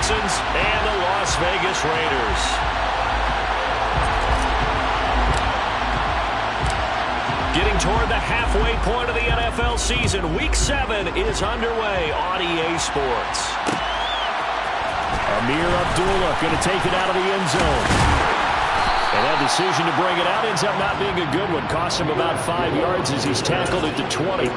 Texans and the Las Vegas Raiders. Getting toward the halfway point of the NFL season. Week 7 is underway on EA Sports. Amir Abdullah going to take it out of the end zone. And that decision to bring it out ends up not being a good one. Cost him about 5 yards as he's tackled at the 20.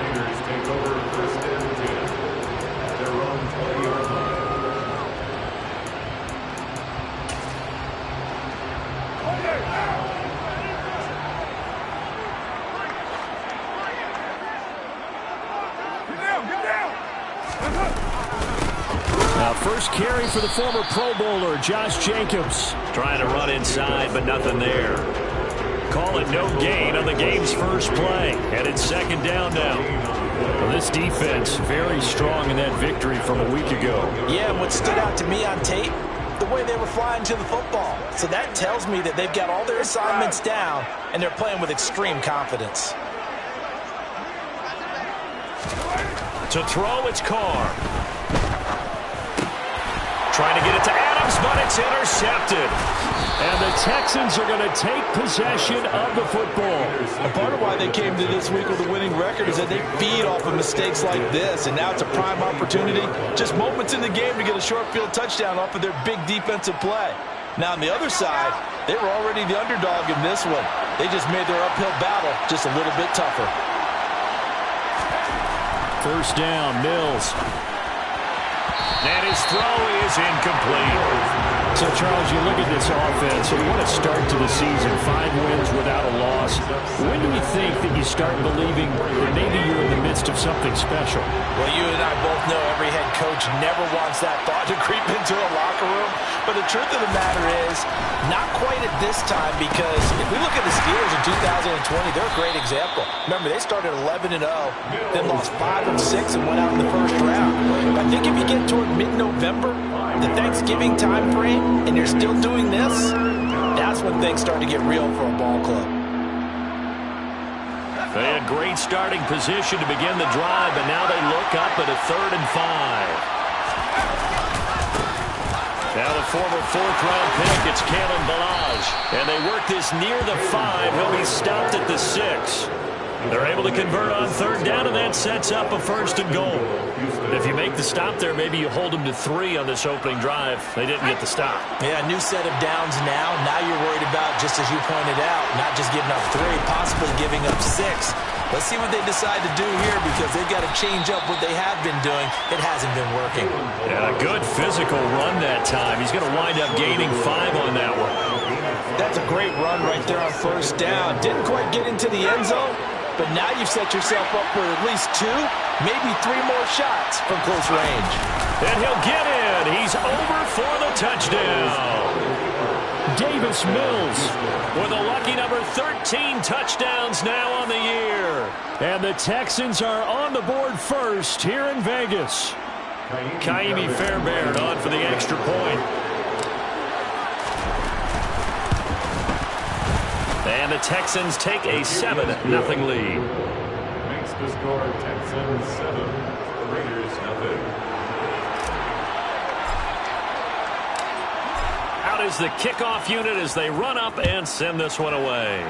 First carry for the former Pro Bowler, Josh Jacobs. Trying to run inside, but nothing there. Call it no gain on the game's first play. And it's second down now. Well, this defense very strong in that victory from a week ago. Yeah, and what stood out to me on tape, the way they were flying to the football. So that tells me that they've got all their assignments down, and they're playing with extreme confidence. To throw, it's Carr. Trying to get it to Adams, but it's intercepted. And the Texans are going to take possession of the football. And part of why they came to this week with a winning record is that they feed off of mistakes like this. And now it's a prime opportunity, just moments in the game to get a short field touchdown off of their big defensive play. Now on the other side, they were already the underdog in this one. They just made their uphill battle just a little bit tougher. First down, Mills. And his throw is incomplete. So, Charles, you look at this offense, and what a start to the season. 5 wins without a loss. When do you think that you start believing that maybe you're in the midst of something special? Well, you and I both know every head coach never wants that thought to creep into a locker room. But the truth of the matter is, not quite at this time, because if we look at the Steelers in 2020, they're a great example. Remember, they started 11-0, then lost 5 of 6 and went out in the first round. But I think if you get toward mid-November, the Thanksgiving time frame, and you're still doing this, that's when things start to get real for a ball club. They had great starting position to begin the drive, but now they look up at a 3rd and 5. Now the former 4th-round pick, it's Kalen Ballage. And they work this near the 5. He'll be stopped at the 6. They're able to convert on 3rd down, and that sets up a 1st and goal. If you make the stop there, maybe you hold them to 3 on this opening drive. They didn't get the stop. Yeah, new set of downs now. Now you're worried about, just as you pointed out, not just giving up 3, possibly giving up 6. Let's see what they decide to do here, because they've got to change up what they have been doing. It hasn't been working. Yeah, a good physical run that time. He's going to wind up gaining 5 on that one. That's a great run right there on 1st down. Didn't quite get into the end zone, but now you've set yourself up for at least 2, maybe 3 more shots from close range. And he'll get in. He's over for the touchdown. Davis Mills with a lucky number 13 touchdowns now on the year. And the Texans are on the board first here in Vegas. Kaimi Fairbairn on for the extra point. And the Texans take a 7-0 lead. Makes the score Texans 7, Raiders 0. Out is the kickoff unit as they run up and send this one away.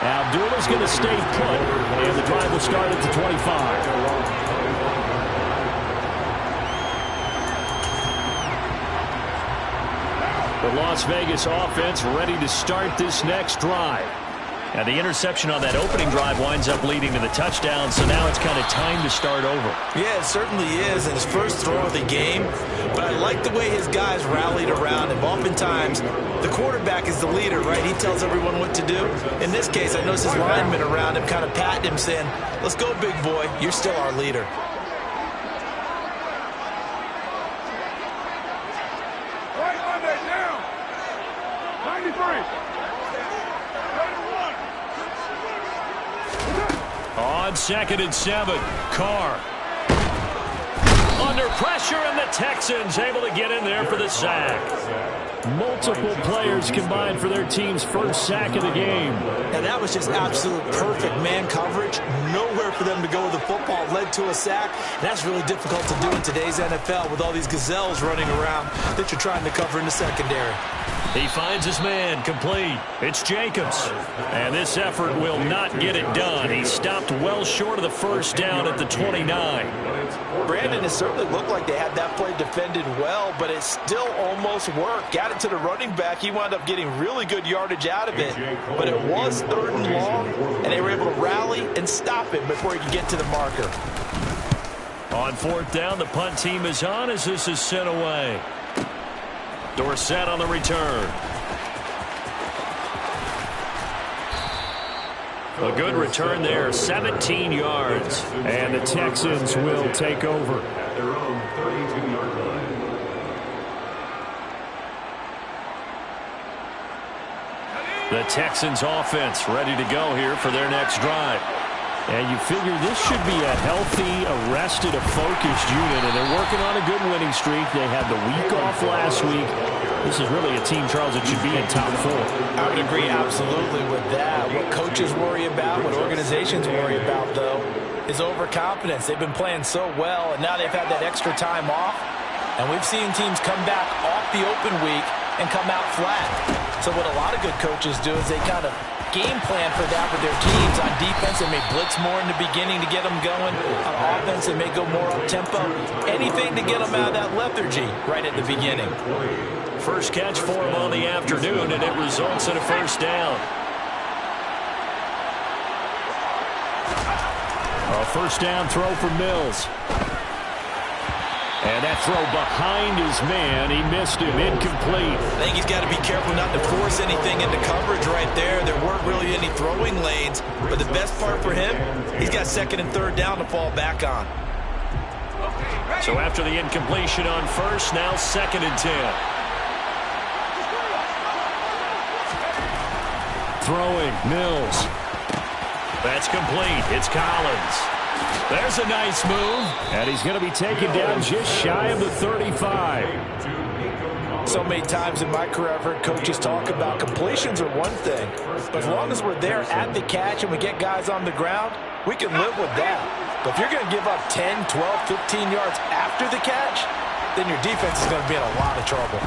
Abdullah's going to stay put, and the drive will start at the 25. The Las Vegas offense ready to start this next drive. And the interception on that opening drive winds up leading to the touchdown, so now it's kind of time to start over. Yeah, it certainly is, and his first throw of the game. But I like the way his guys rallied around him. Oftentimes, the quarterback is the leader, right? He tells everyone what to do. In this case, I noticed his linemen around him kind of patting him, saying, "Let's go, big boy. You're still our leader." On 2nd and 7, Carr. Under pressure, and the Texans able to get in there for the sack. Multiple players combined for their team's first sack of the game. And that was just absolute perfect man coverage. Nowhere for them to go with the football. Led to a sack. And that's really difficult to do in today's NFL with all these gazelles running around that you're trying to cover in the secondary. He finds his man, complete. It's Jacobs. And this effort will not get it done. He stopped well short of the first down at the 29. Brandon, it certainly looked like they had that play defended well, but it still almost worked. Got it to the running back. He wound up getting really good yardage out of it. But it was 3rd and long, and they were able to rally and stop him before he could get to the marker. On 4th down, the punt team is on as this is sent away. Dorsett on the return. A good return there, 17 yards. And the Texans will take over. At their own 32-yard line. The Texans offense ready to go here for their next drive. And you figure this should be a healthy, arrested, a focused unit, and they're working on a good winning streak. They had the week off last week. This is really a team, Charles, that should be in top 4. I would agree absolutely with that. What coaches worry about, what organizations worry about, though, is overconfidence. They've been playing so well, and now they've had that extra time off. And we've seen teams come back off the open week and come out flat. So what a lot of good coaches do is they kind of game plan for that with their teams. On defense, they may blitz more in the beginning to get them going. On offense, they may go more up-tempo. Anything to get them out of that lethargy right at the beginning. First catch for him on the afternoon, and it results in a first down. A first down throw for Mills. And that throw behind his man, he missed him, incomplete. I think he's got to be careful not to force anything into coverage right there. There weren't really any throwing lanes, but the best part for him, he's got 2nd and 3rd down to fall back on. So after the incompletion on first, now 2nd and 10. Throwing, Mills. That's complete. It's Collins. There's a nice move. And he's going to be taken down just shy of the 35. So many times in my career, I've heard coaches talk about completions are one thing. But as long as we're there at the catch and we get guys on the ground, we can live with that. But if you're going to give up 10, 12, 15 yards after the catch, then your defense is going to be in a lot of trouble.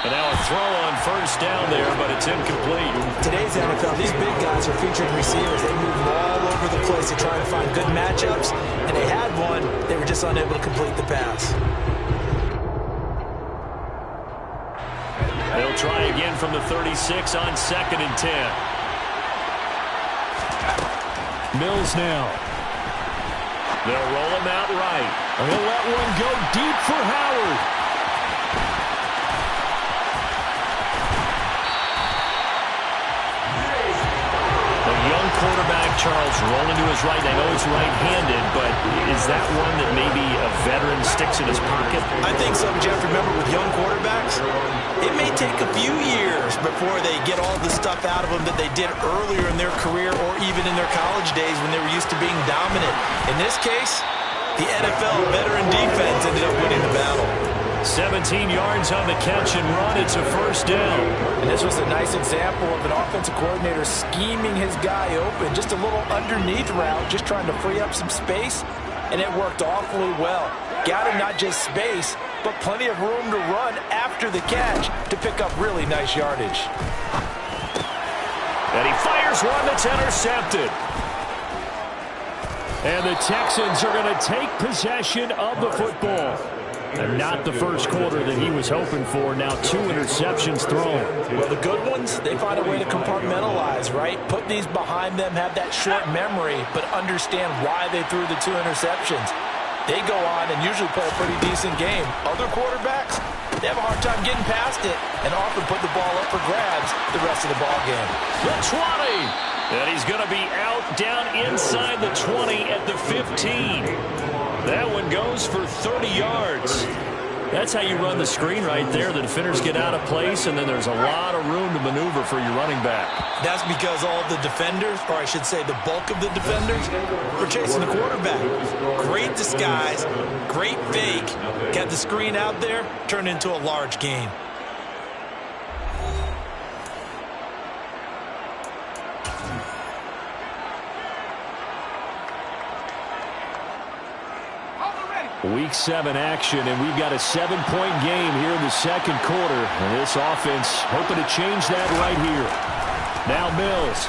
And now a throw on first down there, but it's incomplete. Today's NFL, these big guys are featured receivers. They move all over the place to try and find good matchups. And they had one. They were just unable to complete the pass. They'll try again from the 36 on 2nd and 10. Mills now. They'll roll him out right. And he'll let one go deep for Howard. Quarterback, Charles, rolling to his right. I know he's right-handed, but is that one that maybe a veteran sticks in his pocket? I think so, Jeff. Remember, with young quarterbacks, it may take a few years before they get all the stuff out of them that they did earlier in their career or even in their college days when they were used to being dominant. In this case, the NFL veteran defense ended up winning the battle. 17 yards on the catch and run. It's a first down. And this was a nice example of an offensive coordinator scheming his guy open. Just a little underneath route, just trying to free up some space, and it worked awfully well. Got him not just space, but plenty of room to run after the catch to pick up really nice yardage. And he fires one that's intercepted. And the Texans are going to take possession of the football. And not the first quarter that he was hoping for. Now 2 interceptions thrown. Well, the good ones, they find a way to compartmentalize, right? Put these behind them, have that short memory, but understand why they threw the 2 interceptions. They go on and usually play a pretty decent game. Other quarterbacks, they have a hard time getting past it and often put the ball up for grabs the rest of the ball game. The 20. And he's going to be out down inside the 20 at the 15. That one goes for 30 yards. That's how you run the screen right there. The defenders get out of place, and then there's a lot of room to maneuver for your running back. That's because all the defenders, or I should say the bulk of the defenders, were chasing the quarterback. Great disguise, great fake. Got the screen out there, turned into a large gain. Week 7 action, and we've got a 7-point game here in the second quarter. And this offense hoping to change that right here. Now Mills.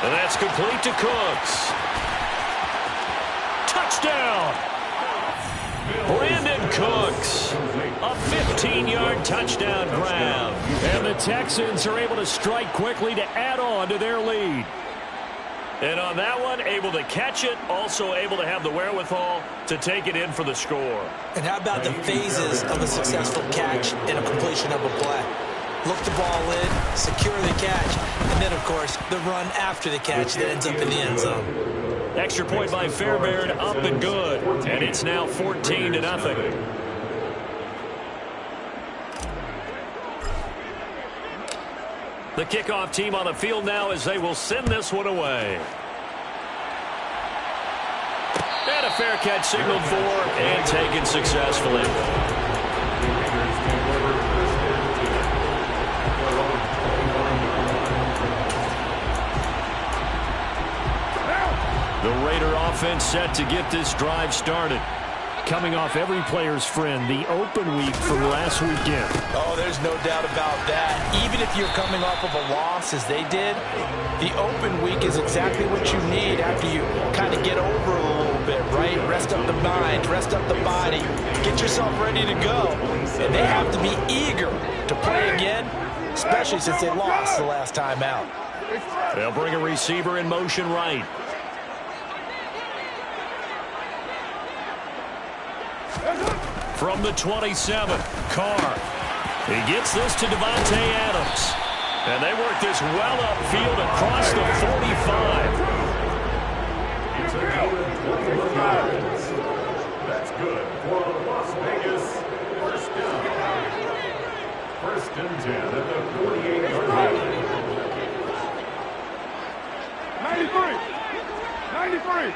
And that's complete to Cooks. Touchdown! Brandon Cooks. A 15-yard touchdown grab. And the Texans are able to strike quickly to add on to their lead. And on that one, able to catch it, also able to have the wherewithal to take it in for the score. And how about the phases of a successful catch and a completion of a play? Look the ball in, secure the catch, and then, of course, the run after the catch that ends up in the end zone. Extra point by Fairbairn, up and good. And it's now 14-0. The kickoff team on the field now as they will send this one away. And a fair catch signaled for and taken successfully. The Raider offense set to get this drive started. Coming off every player's friend, the open week from last weekend. Oh, there's no doubt about that. Even if you're coming off of a loss as they did, the open week is exactly what you need after you kind of get over a little bit, right? Rest up the mind, rest up the body, get yourself ready to go. And they have to be eager to play again, especially since they lost the last time out. They'll bring a receiver in motion right. From the 27, Carr. He gets this to Devontae Adams. And they work this well upfield across the 45. It's a good 21 yards. That's good for Las Vegas. First down. First and 10 at the 48-yard line. 93.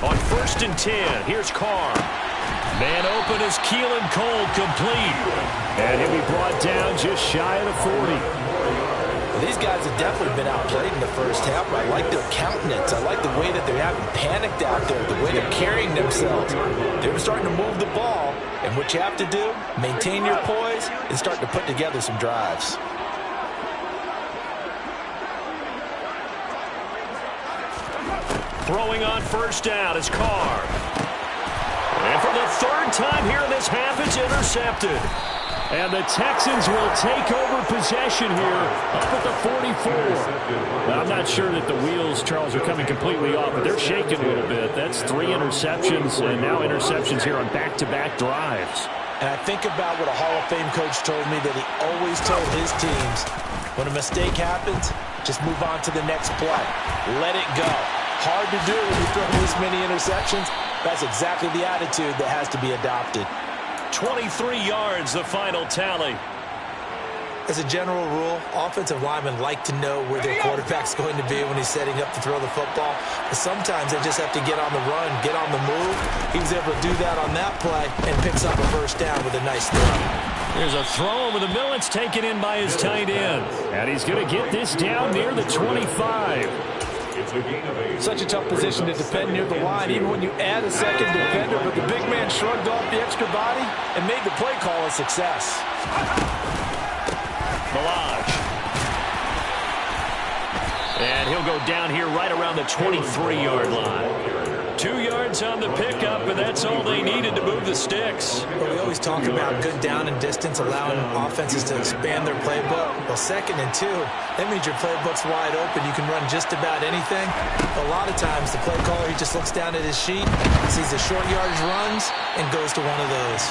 On first and 10, here's Carr. Man open is Keelan Cole, complete. And he'll be brought down just shy of the 40. These guys have definitely been outplayed in the first half. I like their countenance. I like the way that they haven't panicked out there, the way they're carrying themselves. They're starting to move the ball. And what you have to do, maintain your poise and start to put together some drives. Throwing on first down is Carr. And for the third time here in this half, it's intercepted. And the Texans will take over possession here up at the 44. Now, I'm not sure that the wheels, Charles, are coming completely off, but they're shaking a little bit. That's 3 interceptions, and now interceptions here on back-to-back drives. And I think about what a Hall of Fame coach told me that he always told his teams, when a mistake happens, just move on to the next play. Let it go. Hard to do when you throw this many interceptions. That's exactly the attitude that has to be adopted. 23 yards, the final tally. As a general rule, offensive linemen like to know where their quarterback's going to be when he's setting up to throw the football. But sometimes they just have to get on the run, get on the move. He was able to do that on that play and picks up a first down with a nice throw. There's a throw over the middle. It's taken in by his tight end. And he's going to get this down near the 25. Such a tough position to defend near the line, even when you add a second defender, but the big man shrugged off the extra body and made the play call a success. Ballage. And he'll go down here right around the 23-yard line. 2 yards on the pickup, and that's all they needed to move the sticks. Well, we always talk about good down and distance, allowing offenses to expand their playbook. Well, 2nd and 2, that means your playbook's wide open. You can run just about anything. A lot of times, the play caller, he just looks down at his sheet, sees the short yardage runs, and goes to one of those.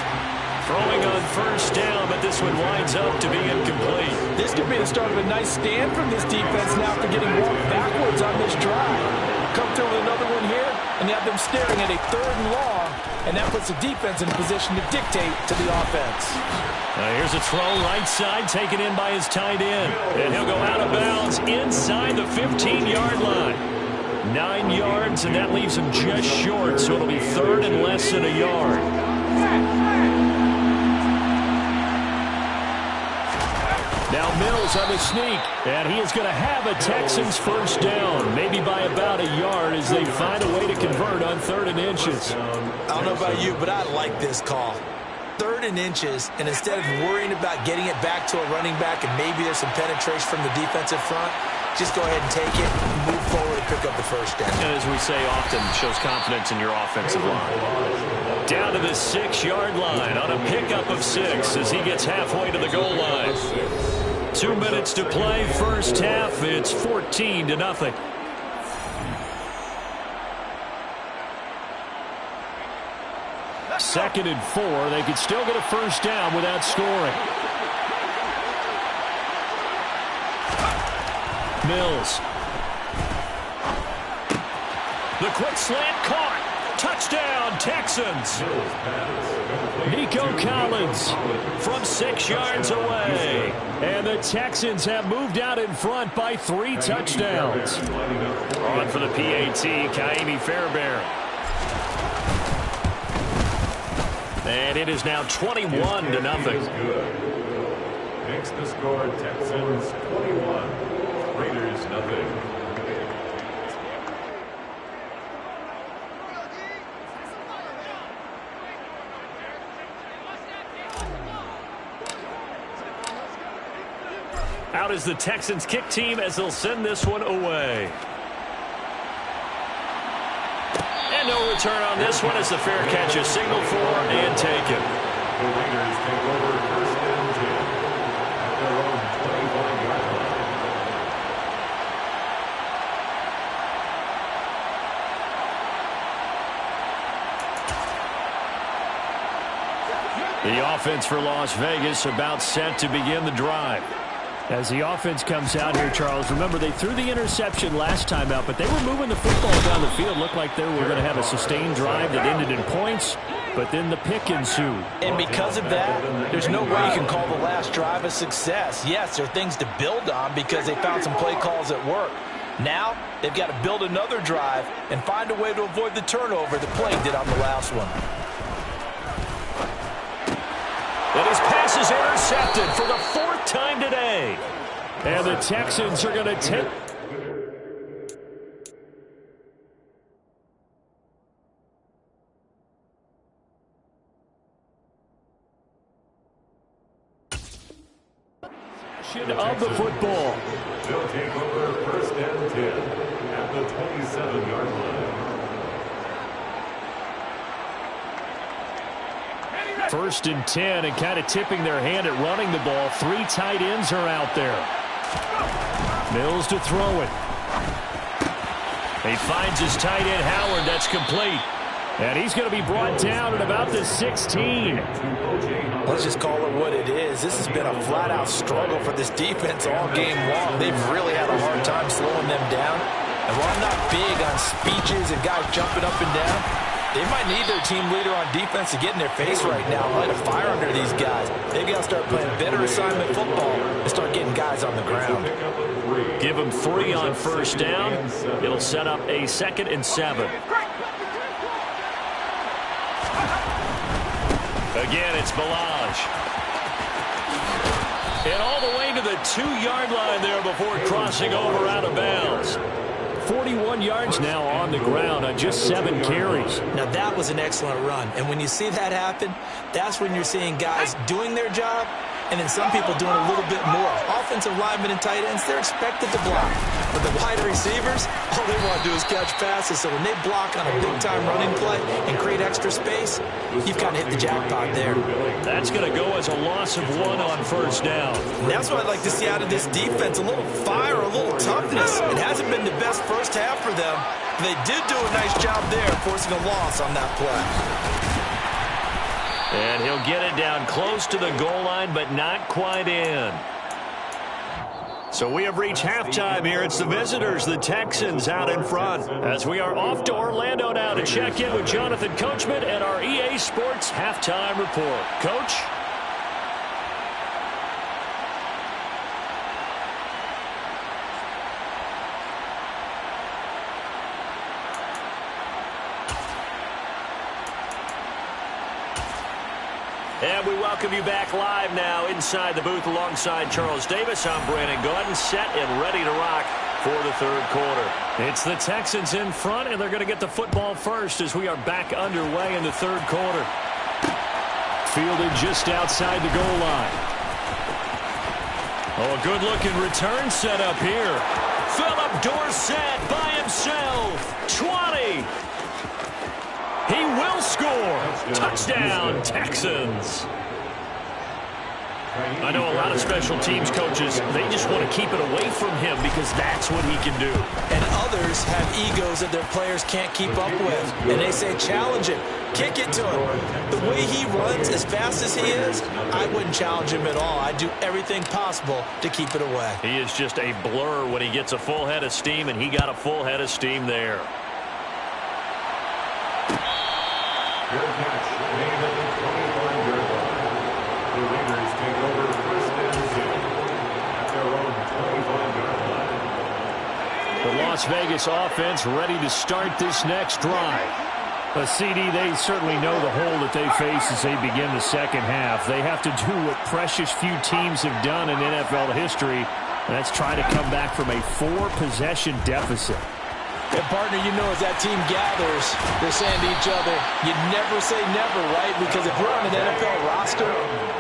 Throwing on first down, but this one winds up to be incomplete. This could be the start of a nice stand from this defense now after getting walked backwards on this drive. Come through with another one here, and you have them staring at a 3rd and long and that puts the defense in a position to dictate to the offense. Here's a throw right side, taken in by his tight end. And he'll go out of bounds inside the 15-yard line. 9 yards, and that leaves him just short, so it'll be third and less than a yard. Now Mills on the sneak, and he is going to have a Texans first down, maybe by about a yard as they find a way to convert on 3rd and inches. I don't know about you, but I like this call. 3rd and inches, and instead of worrying about getting it back to a running back and maybe there's some penetration from the defensive front, just go ahead and take it, move forward, and pick up the first down. And as we say often, shows confidence in your offensive line. Down to the 6-yard line on a pickup of 6 as he gets halfway to the goal line. 2 minutes to play, first half. It's 14-0. 2nd and 4. They could still get a first down without scoring. Mills. The quick slant caught. Touchdown, Texans. Nico Collins from 6 yards away. And the Texans have moved out in front by 3 touchdowns. On for the PAT, Ka'imi Fairbairn. And it is now 21-0. Makes the score Texans 21, Raiders 0. Out is the Texans kick team as they'll send this one away. And no return on this one as the fair catch is signaled for and taken. The Raiders take over 1st and 10 at their own 21-yard line. The offense for Las Vegas about set to begin the drive. As the offense comes out here, Charles, remember they threw the interception last time out, but they were moving the football down the field. Looked like they were going to have a sustained drive that ended in points, but then the pick ensued. And because of that, there's no way you can call the last drive a success. Yes, there are things to build on because they found some play calls that work. Now, they've got to build another drive and find a way to avoid the turnover the play did on the last one. And his pass is intercepted for the 4th time today. And the Texans are going to take... of the football. They'll take over 1st and 10 at the 27-yard line. 1st and 10, and kind of tipping their hand at running the ball. 3 tight ends are out there. Mills to throw it. He finds his tight end, Howard. That's complete. And he's going to be brought down at about the 16. Let's just call it what it is. This has been a flat-out struggle for this defense all game long. They've really had a hard time slowing them down. And while I'm not big on speeches and guys jumping up and down, they might need their team leader on defense to get in their face right now, light a fire under these guys. They've got to start playing better assignment football and start getting guys on the ground. Give them 3 on first down. It'll set up a 2nd and 7. Again, it's Ballage. And all the way to the 2-yard line there before crossing over out of bounds. 41 yards now on the ground on just 7 carries. Now that was an excellent run. And when you see that happen, that's when you're seeing guys doing their job and then some people doing a little bit more. Offensive linemen and tight ends, they're expected to block. But the wide receivers, all they want to do is catch passes. So when they block on a big-time running play and create extra space, you've kind of hit the jackpot there. That's going to go as a loss of 1 on first down. And that's what I'd like to see out of this defense, a little fire, a little toughness. It hasn't been the best first half for them. But they did do a nice job there, forcing a loss on that play. And he'll get it down close to the goal line, but not quite in. So we have reached halftime here. It's the visitors, the Texans, out in front. As we are off to Orlando now to check in with Jonathan Coachman and our EA Sports Halftime Report. Coach? And we welcome you back live now inside the booth alongside Charles Davis. I'm Brandon Gaudin, set and ready to rock for the third quarter. It's the Texans in front, and they're going to get the football first as we are back underway in the third quarter. Fielded just outside the goal line. Oh, a good-looking return set up here. Philip Dorsett by himself. 20. He will score. Touchdown, Texans. I know a lot of special teams coaches, they just want to keep it away from him because that's what he can do. And others have egos that their players can't keep up with. And they say, challenge him. Kick it to him. The way he runs as fast as he is, I wouldn't challenge him at all. I'd do everything possible to keep it away. He is just a blur when he gets a full head of steam, and he got a full head of steam there. Good catch, made at the 25-yard line. The Raiders take over first and 10 at their own 25-yard line. The Las Vegas offense ready to start this next drive. A CD, they certainly know the hole that they face as they begin the second half. They have to do what precious few teams have done in NFL history, and that's try to come back from a 4-possession deficit. And, partner, you know as that team gathers, they're saying to each other, you never say never, right? Because if you're on an NFL roster,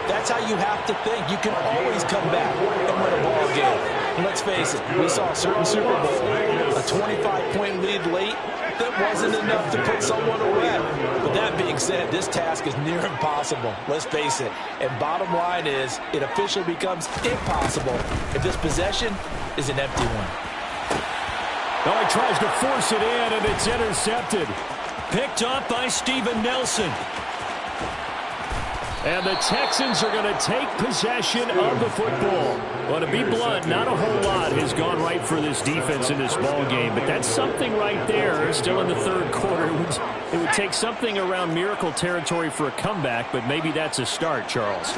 that's how you have to think. You can always come back and win a ball game. And let's face it, we saw a certain Super Bowl, a 25-point lead late, that wasn't enough to put someone away. But that being said, this task is near impossible. Let's face it. And bottom line is, it officially becomes impossible if this possession is an empty one. Oh, he tries to force it in, and it's intercepted. Picked up by Steven Nelson. And the Texans are going to take possession of the football. Well, to be blunt, not a whole lot has gone right for this defense in this ball game, but that's something right there. Still in the third quarter. It would take something around miracle territory for a comeback, but maybe that's a start, Charles.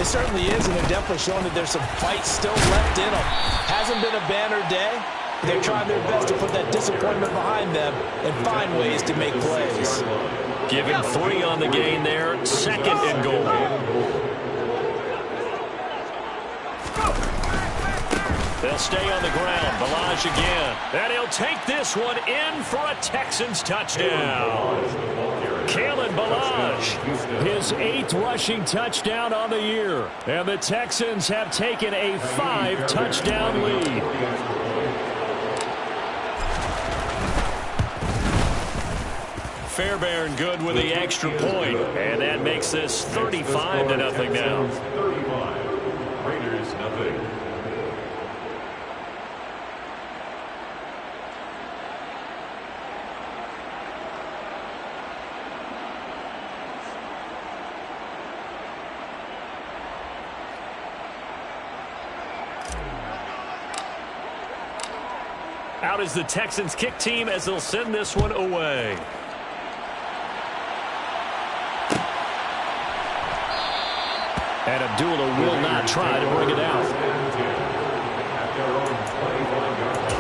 It certainly is, and they're definitely showing that there's some fight still left in them. Hasn't been a banner day. They're trying their best to put that disappointment behind them and find ways to make plays. Give him 3 on the gain there. Second and goal. They'll stay on the ground. Ballage again. And he'll take this one in for a Texans touchdown. Kalen Ballage, his 8th rushing touchdown on the year. And the Texans have taken a 5-touchdown lead. Fairbairn good with the extra point, and that makes this 35-0 now. 35. Raiders nothing. Out is the Texans kick team as they'll send this one away. And Abdullah will not try to bring it out. At their own 25-yard line.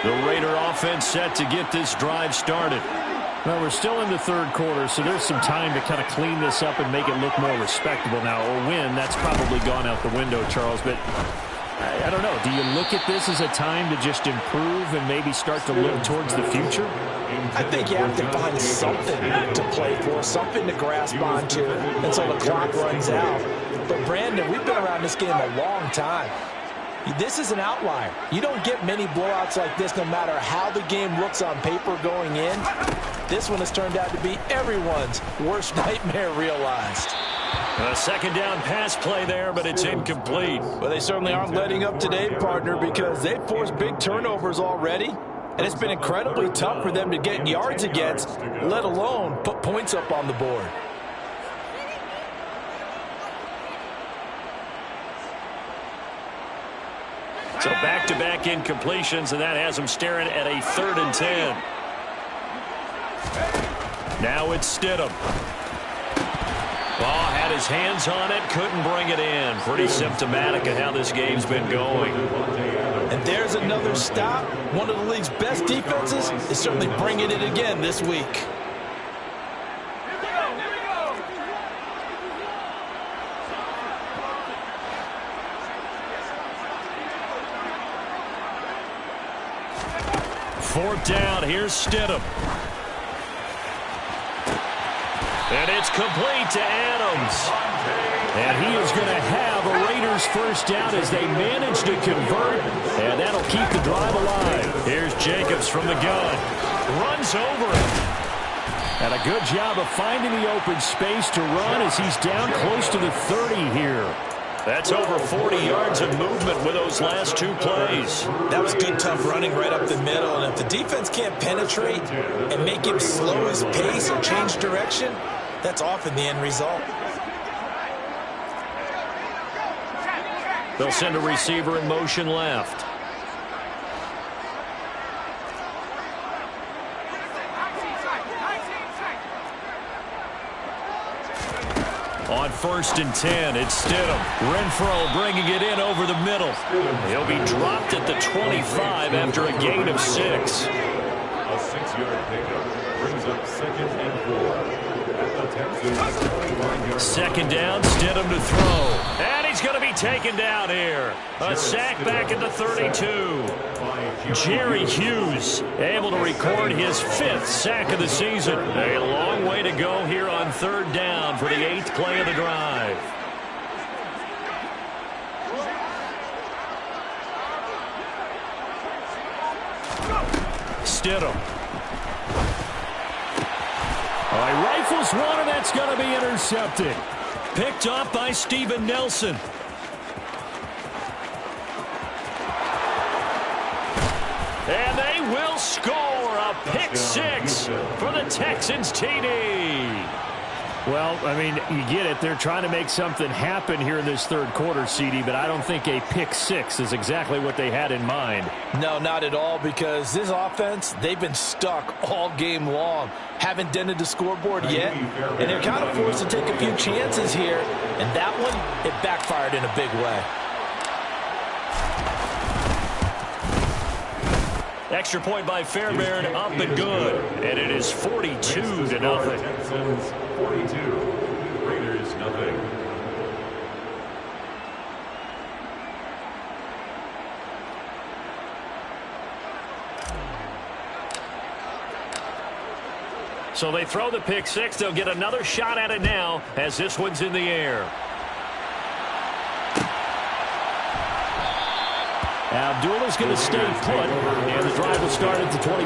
The Raider offense set to get this drive started. Well, we're still in the third quarter, so there's some time to kind of clean this up and make it look more respectable now. Or win, that's probably gone out the window, Charles. But I don't know. Do you look at this as a time to just improve and maybe start to look towards the future? I think you have to find something to play for, something to grasp onto until the clock runs out. But, Brandon, we've been around this game a long time. This is an outlier. You don't get many blowouts like this no matter how the game looks on paper going in. This one has turned out to be everyone's worst nightmare realized. A second down pass play there, but it's incomplete. Well, they certainly aren't letting up today, partner, because they've forced big turnovers already. And it's been incredibly tough for them to get yards against, let alone put points up on the board. So back-to-back incompletions, and that has them staring at a 3rd and 10. Now it's Stidham. Ball had his hands on it, couldn't bring it in. Pretty symptomatic of how this game's been going. And there's another stop. One of the league's best defenses is certainly bringing it again this week. Fourth down, here's Stidham. And it's complete to Adams. And he is going to have a Raiders first down as they manage to convert. And that'll keep the drive alive. Here's Jacobs from the gun. Runs over it. And a good job of finding the open space to run as he's down close to the 30 here. That's over 40 yards of movement with those last 2 plays. That was good, tough running right up the middle. And if the defense can't penetrate and make him slow his pace or change direction, that's often the end result. They'll send a receiver in motion left. On 1st and 10, it's Stidham. Renfro bringing it in over the middle. He'll be dropped at the 25 after a gain of 6. A 6-yard pickup brings up 2nd and 4. Second down, Stidham to throw. And he's going to be taken down here. A sack back at the 32. Jerry Hughes able to record his 5th sack of the season. A long way to go here on 3rd down for the 8th play of the drive. Stidham. He rifles one, and that's going to be intercepted. Picked off by Steven Nelson. And they will score a pick 6 for the Texans TD. Well, I mean, you get it. They're trying to make something happen here in this 3rd quarter, CD, but I don't think a pick 6 is exactly what they had in mind. No, not at all, because this offense, they've been stuck all game long. Haven't dented the scoreboard yet, and they're kind of forced to take a few chances here, and that one, it backfired in a big way. Extra point by Fairbairn, up and good. And it is 42-0. Texans 42, Raiders nothing. So they throw the pick 6. They'll get another shot at it now as this one's in the air. Abdullah's going to stay put, and the drive will start at the 25.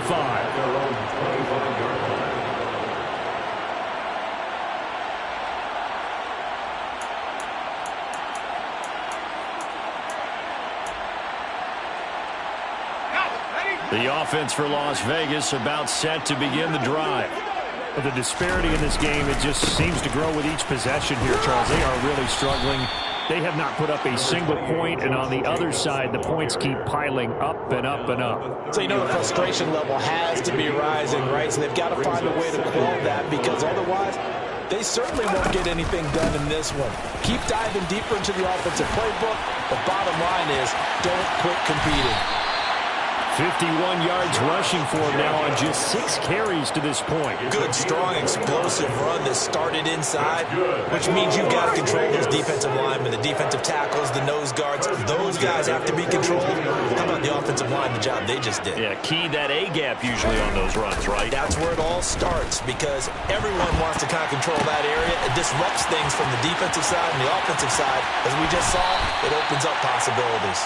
The offense for Las Vegas about set to begin the drive. The disparity in this game, it just seems to grow with each possession here, Charles. They are really struggling. They have not put up a single point, and on the other side, the points keep piling up and up and up. So you know the frustration level has to be rising, right? So they've got to find a way to quell that, because otherwise they certainly won't get anything done in this one. Keep diving deeper into the offensive playbook. The bottom line is don't quit competing. 51 yards rushing for him now on just 6 carries to this point. Good, strong, explosive run that started inside, which means you've got to control those defensive linemen, the defensive tackles, the nose guards. Those guys have to be controlled. How about the offensive line, the job they just did? Yeah, key that A-gap usually on those runs, right? That's where it all starts, because everyone wants to kind of control that area. It disrupts things from the defensive side and the offensive side. As we just saw, it opens up possibilities.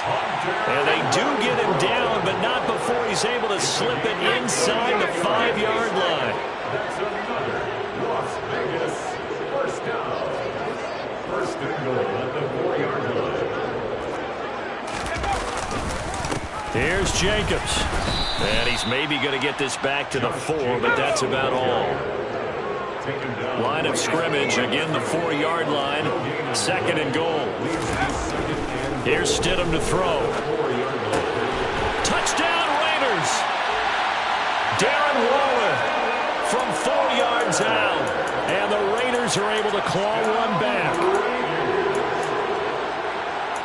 And they do get him down, but not before he's able to slip it inside the 5-yard line. That's another Las Vegas first down. here's Jacobs. And he's maybe going to get this back to the 4, but that's about all. Line of scrimmage, again the 4-yard line. 2nd and goal. Here's Stidham to throw. Touchdown Raiders! Darren Waller from 4 yards out. And the Raiders are able to claw one back.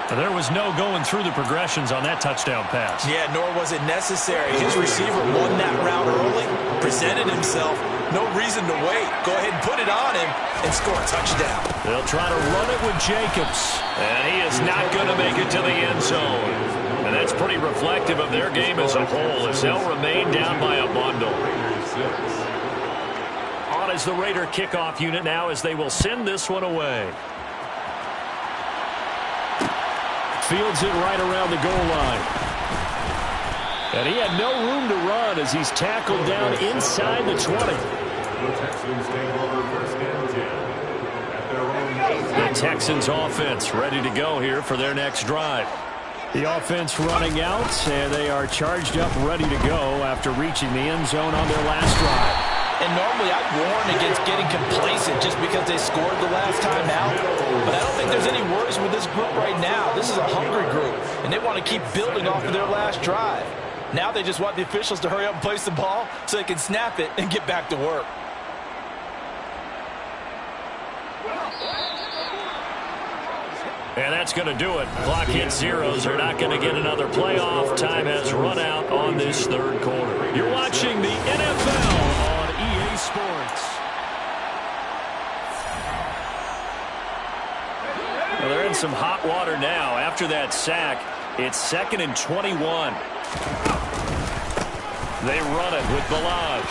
There was no going through the progressions on that touchdown pass. Yeah, nor was it necessary. His receiver won that route early, presented himself. No reason to wait. Go ahead and put it on him and score a touchdown. They'll try to run it with Jacobs. And he is not going to make it to the end zone. And that's pretty reflective of their game as a whole, as they'll remain down by a bundle. On is the Raider kickoff unit now, as they will send this one away. Fields it right around the goal line. And he had no room to run as he's tackled down inside the 20. The Texans take over 1st and 10 at their own. The Texans offense ready to go here for their next drive. The offense running out, and they are charged up, ready to go after reaching the end zone on their last drive. And normally I'd warn against getting complacent just because they scored the last time out. But I don't think there's any worries with this group right now. This is a hungry group, and they want to keep building off of their last drive. Now they just want the officials to hurry up and place the ball so they can snap it and get back to work. And that's going to do it. Clock hits zeros. They're not going to get another playoff. Time has run out on this 3rd quarter. You're watching the NFL on EA Sports. Well, they're in some hot water now. After that sack, it's 2nd and 21. They run it with Balaj.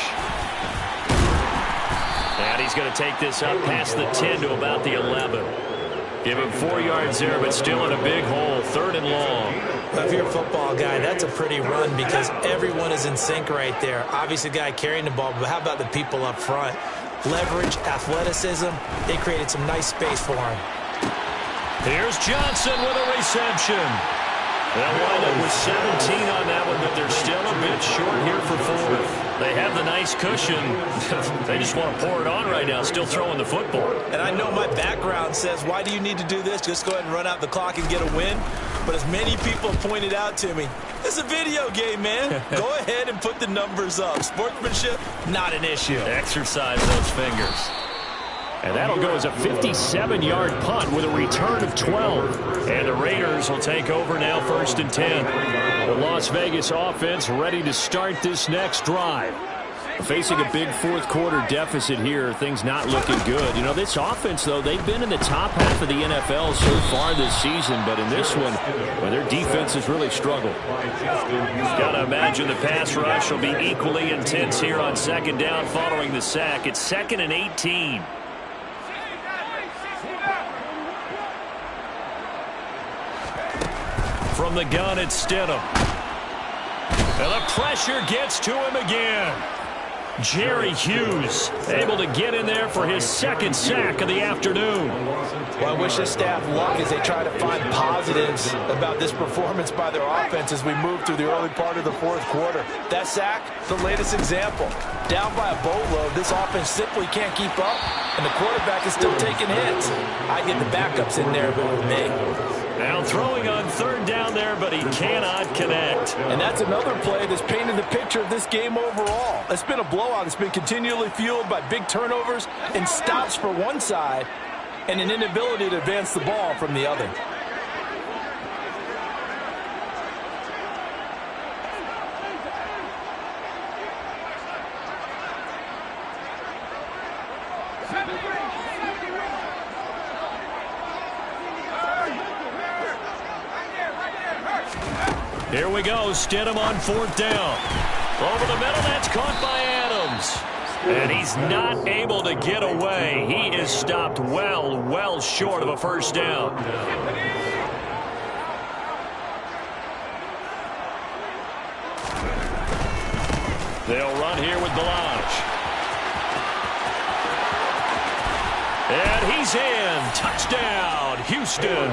And he's going to take this up past the 10 to about the 11. Give him 4 yards there, but still in a big hole. 3rd and long. If you're a football guy, that's a pretty run because everyone is in sync right there. Obviously, the guy carrying the ball, but how about the people up front? Leverage, athleticism, they created some nice space for him. Here's Johnson with a reception. They'll wind up with 17 on that one, but they're still a bit short here for 4th. They have the nice cushion. They just want to pour it on right now, still throwing the football. And I know my background says, why do you need to do this? Just go ahead and run out the clock and get a win. But as many people have pointed out to me, it's a video game, man. Go ahead and put the numbers up. Sportsmanship, not an issue. Exercise those fingers. And that'll go as a 57-yard punt with a return of 12. And the Raiders will take over now 1st and 10. The Las Vegas offense ready to start this next drive. Facing a big 4th quarter deficit here, things not looking good. You know, this offense, though, they've been in the top half of the NFL so far this season, but in this one, well, their defense has really struggled. Got to imagine the pass rush will be equally intense here on 2nd down following the sack. It's 2nd and 18. From the gun, it's Stidham. And the pressure gets to him again. Jerry Hughes able to get in there for his 2nd sack of the afternoon. Well, I wish this staff luck as they try to find positives about this performance by their offense as we move through the early part of the 4th quarter. That sack, the latest example. Down by a boatload, this offense simply can't keep up, and the quarterback is still taking hits. I get the backups in there if it were me. Now throwing on 3rd down there, but he cannot connect. And that's another play that's painted the picture of this game overall. It's been a blowout. It's been continually fueled by big turnovers and stops for one side and an inability to advance the ball from the other. Here we go. Stidham on 4th down. Over the middle, that's caught by Adams. And he's not able to get away. He is stopped well short of a 1st down. They'll run here with Balaj. And he's in. Touchdown, Houston.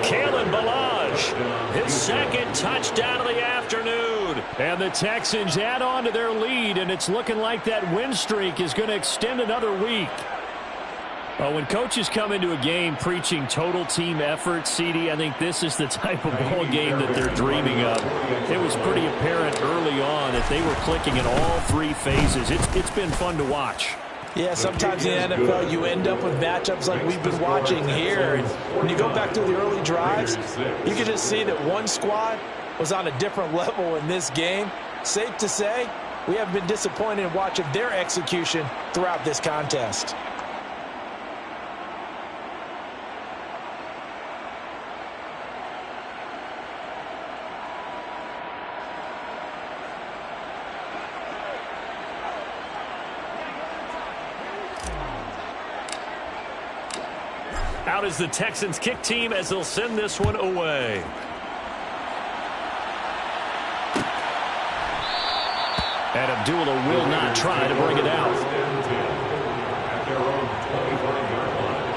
Kalen Balaj, his second touchdown of the afternoon. And the Texans add on to their lead, and it's looking like that win streak is going to extend another week. When coaches come into a game preaching total team effort, CD, I think this is the type of ball game that they're dreaming of. It was pretty apparent early on that they were clicking in all three phases. It's been fun to watch. Yeah, sometimes in the NFL you end up with matchups like we've been watching here. And when you go back to the early drives, you can just see that one squad was on a different level in this game. Safe to say, we have been disappointed in watching their execution throughout this contest. Out is the Texans kick team as they'll send this one away. And Abdullah will not try to bring it out. At their own 25-yard line.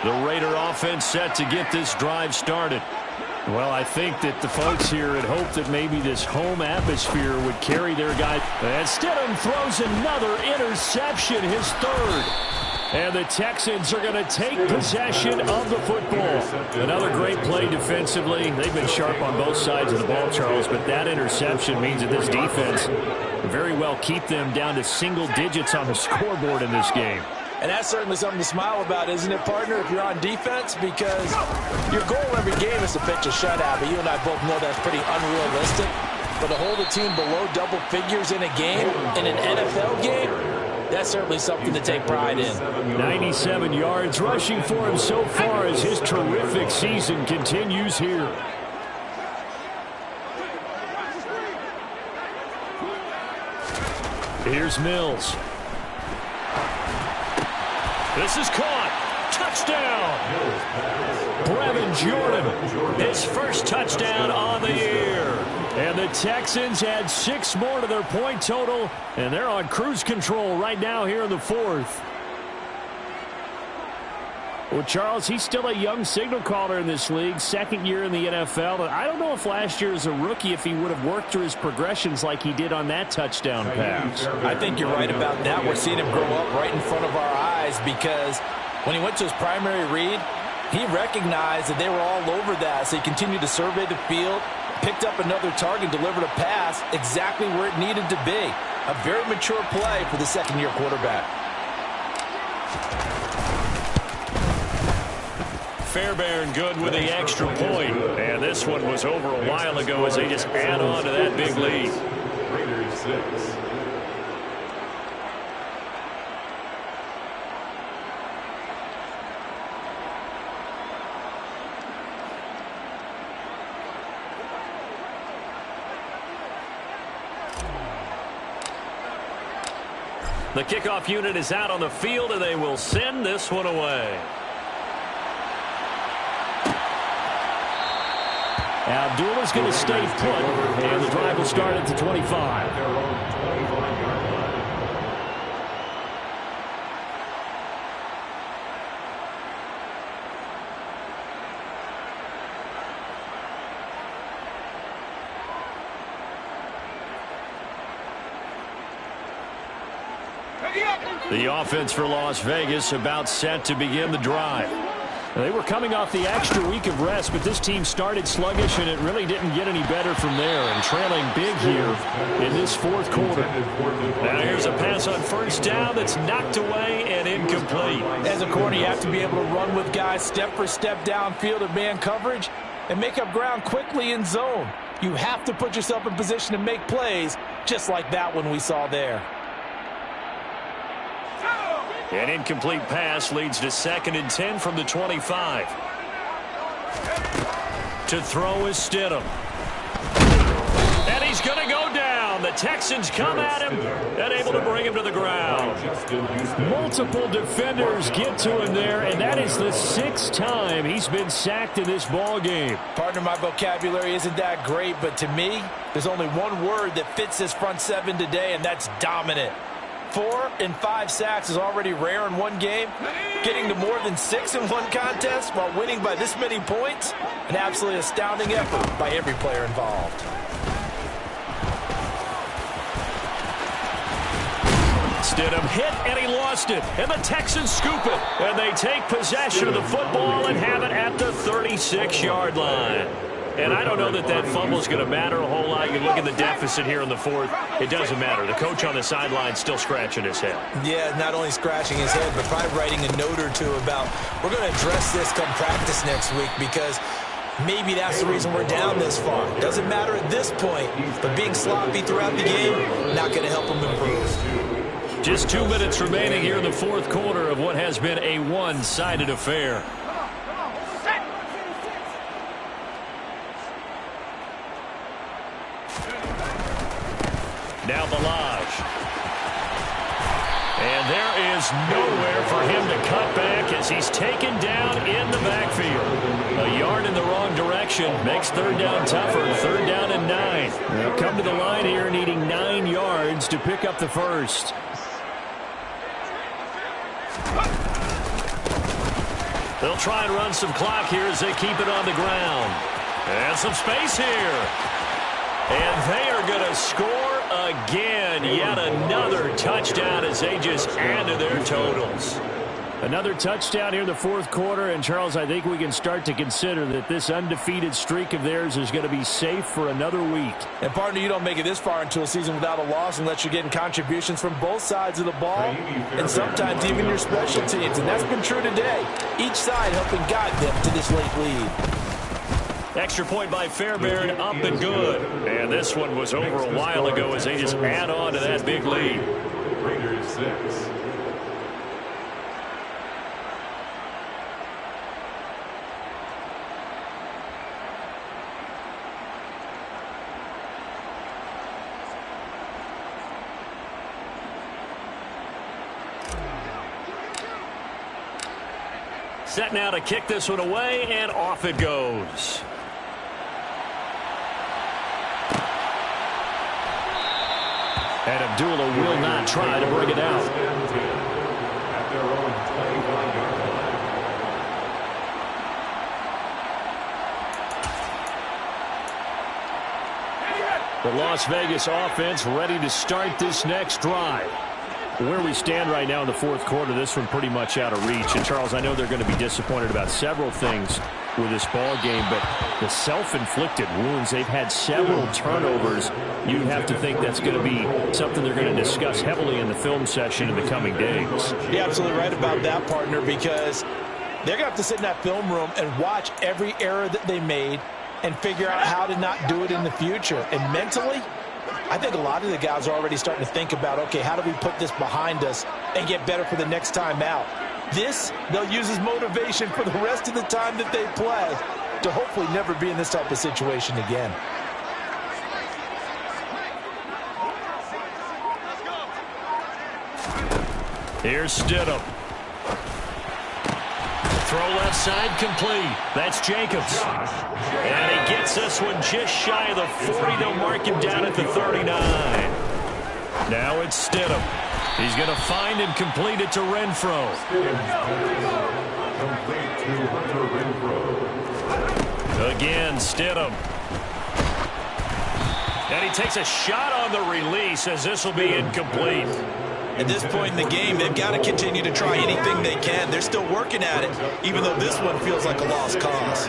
The Raider offense set to get this drive started. Well, I think that the folks here had hoped that maybe this home atmosphere would carry their guy. And Stidham throws another interception, his third. And the Texans are going to take possession of the football. Another great play defensively. They've been sharp on both sides of the ball, Charles, but that interception means that this defense very well keep them down to single digits on the scoreboard in this game. And that's certainly something to smile about, isn't it, partner, if you're on defense? Because your goal every game is to pitch a shutout, but you and I both know that's pretty unrealistic. But to hold a team below double figures in a game, in an NFL game, that's certainly something to take pride in. 97 yards rushing for him so far as his terrific season continues here. Here's Mills. This is caught. Touchdown. Brevin Jordan, his first touchdown on the year. And the Texans add 6 more to their point total, and they're on cruise control right now here in the fourth. Well, Charles, he's still a young signal caller in this league, second year in the NFL. And I don't know if last year as a rookie, if he would have worked through his progressions like he did on that touchdown pass. I think you're right about that. We're seeing him grow up right in front of our eyes because when he went to his primary read, he recognized that they were all over that. So he continued to survey the field, picked up another target, delivered a pass exactly where it needed to be. A very mature play for the second-year quarterback. Fairbairn good with the extra point. And this one was over a while ago as they just add on to that big lead. Raiders 6. The kickoff unit is out on the field, and they will send this one away. Abdullah's going to stay put, and the drive will start at the 25. Their own 25-yard line. The offense for Las Vegas about set to begin the drive. They were coming off the extra week of rest, but this team started sluggish, and it really didn't get any better from there, and trailing big here in this fourth quarter. Now here's a pass on first down that's knocked away and incomplete. As a corner, you have to be able to run with guys step for step downfield in man coverage and make up ground quickly in zone. You have to put yourself in position to make plays, just like that one we saw there. An incomplete pass leads to 2nd and 10 from the 25. To throw is Stidham. And he's going to go down. The Texans come at him and able to bring him to the ground. Multiple defenders get to him there, and that is the 6th time he's been sacked in this ball game. Partner, my vocabulary isn't that great, but to me, there's only one word that fits this front seven today, and that's dominant. 4 and 5 sacks is already rare in one game. Getting to more than 6 in one contest while winning by this many points, an absolutely astounding effort by every player involved. Stidham hit, and he lost it. And the Texans scoop it. And they take possession of the football and have it at the 36-yard line. And I don't know that that fumble is going to matter a whole lot. You look at the deficit here in the 4th. It doesn't matter. The coach on the sideline still scratching his head. Yeah, not only scratching his head, but probably writing a note or two about, we're going to address this come practice next week, because maybe that's the reason we're down this far. Doesn't matter at this point, but being sloppy throughout the game, not going to help him improve. Just 2 minutes remaining here in the 4th quarter of what has been a one-sided affair. Now Balaj. And there is nowhere for him to cut back as he's taken down in the backfield. A yard in the wrong direction makes 3rd down tougher. 3rd down and 9. They'll come to the line here needing 9 yards to pick up the first. They'll try and run some clock here as they keep it on the ground. And some space here. And they are going to score again. Yet another touchdown as they just add to their totals. Another touchdown here in the 4th quarter. And, Charles, I think we can start to consider that this undefeated streak of theirs is going to be safe for another week. And, partner, you don't make it this far into a season without a loss unless you're getting contributions from both sides of the ball and sometimes even your special teams. And that's been true today. Each side helping guide them to this late lead. Extra point by Fairbairn, up and good. And this one was over a while ago as they just add on to that big lead. Raiders 6. Set now to kick this one away, and off it goes. And Abdullah will not try to bring it out. At their own 25-yard line. The Las Vegas offense ready to start this next drive. Where we stand right now in the 4th quarter, this one pretty much out of reach. And, Charles, I know they're going to be disappointed about several things with this ball game, but the self-inflicted wounds, they've had several turnovers. You'd have to think that's going to be something they're going to discuss heavily in the film session in the coming days. You're absolutely right about that, partner, because they're going to have to sit in that film room and watch every error that they made and figure out how to not do it in the future. And mentally, I think a lot of the guys are already starting to think about, okay, how do we put this behind us and get better for the next time out? This, they'll use as motivation for the rest of the time that they play to hopefully never be in this type of situation again. Here's Stidham. Throw left side complete. That's Jacobs. And he gets this one just shy of the 40. They'll mark him down at the 39. Now it's Stidham. He's going to find and complete it to Renfro. Complete to Hunter Renfro. Again, Stidham. And he takes a shot on the release as this will be incomplete. At this point in the game, they've got to continue to try anything they can. They're still working at it, even though this one feels like a lost cause.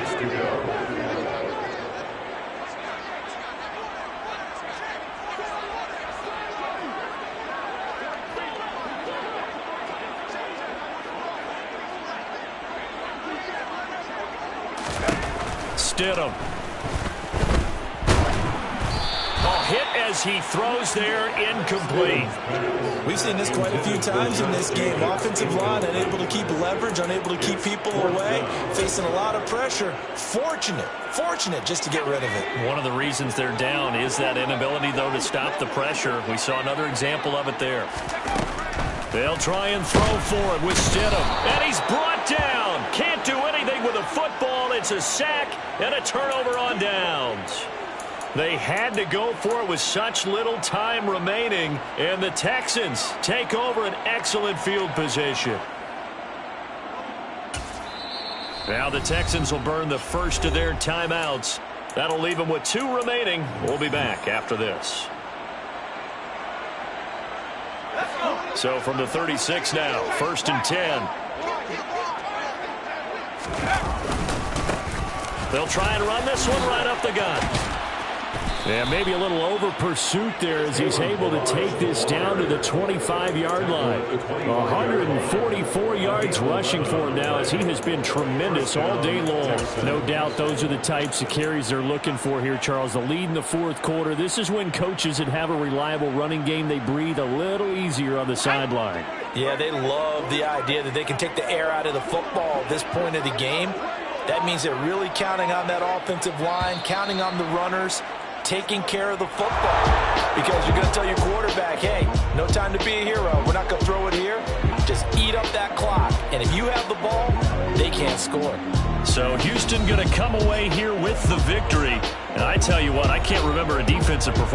Stidham. Hit as he throws there, incomplete. We've seen this quite a few times in this game. Offensive line unable to keep leverage, unable to keep people away, facing a lot of pressure. Fortunate just to get rid of it. One of the reasons they're down is that inability, though, to stop the pressure. We saw another example of it there. They'll try and throw for it with Stidham. And he's brought down. Can't do anything with a football. It's a sack and a turnover on downs. They had to go for it with such little time remaining. And the Texans take over an excellent field position. Now the Texans will burn the first of their timeouts. That'll leave them with 2 remaining. We'll be back after this. So from the 36 now, 1st and 10. They'll try and run this one right up the gut. Yeah, maybe a little over pursuit there as he's able to take this down to the 25-yard line. 144 yards rushing for him now as he has been tremendous all day long. No doubt those are the types of carries they're looking for here, Charles. The lead in the 4th quarter. This is when coaches that have a reliable running game, they breathe a little easier on the sideline. Yeah, they love the idea that they can take the air out of the football at this point of the game. That means they're really counting on that offensive line, counting on the runners, taking care of the football, because you're going to tell your quarterback, hey, no time to be a hero. We're not going to throw it here. Just eat up that clock. And if you have the ball, they can't score. So Houston going to come away here with the victory. And I tell you what, I can't remember a defensive performance